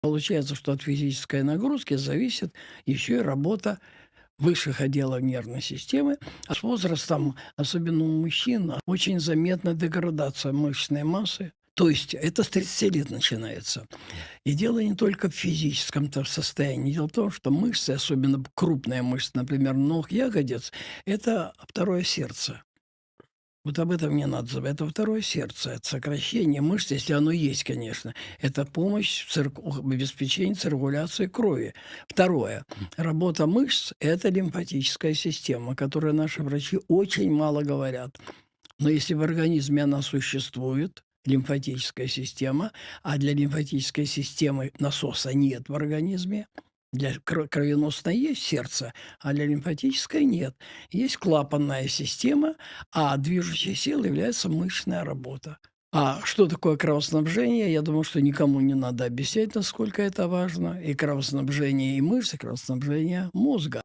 Получается, что от физической нагрузки зависит еще и работа высших отделов нервной системы. А с возрастом, особенно у мужчин, очень заметна деградация мышечной массы. То есть это с 30 лет начинается. И дело не только в физическом состоянии. Дело в том, что мышцы, особенно крупные мышцы, например, ног, ягодиц, это второе сердце. Вот об этом не надо забывать. Это второе сердце, это сокращение мышц, если оно есть, конечно. Это помощь в обеспечении циркуляции крови. Второе. Работа мышц– это лимфатическая система, о которой наши врачи очень мало говорят. Но если в организме она существует, лимфатическая система, а для лимфатической системы насоса нет в организме, для кровеносной есть сердце, а для лимфатической нет. Есть клапанная система, а движущей силой является мышечная работа. А что такое кровоснабжение? Я думаю, что никому не надо объяснять, насколько это важно. И кровоснабжение и мышц, и кровоснабжение мозга.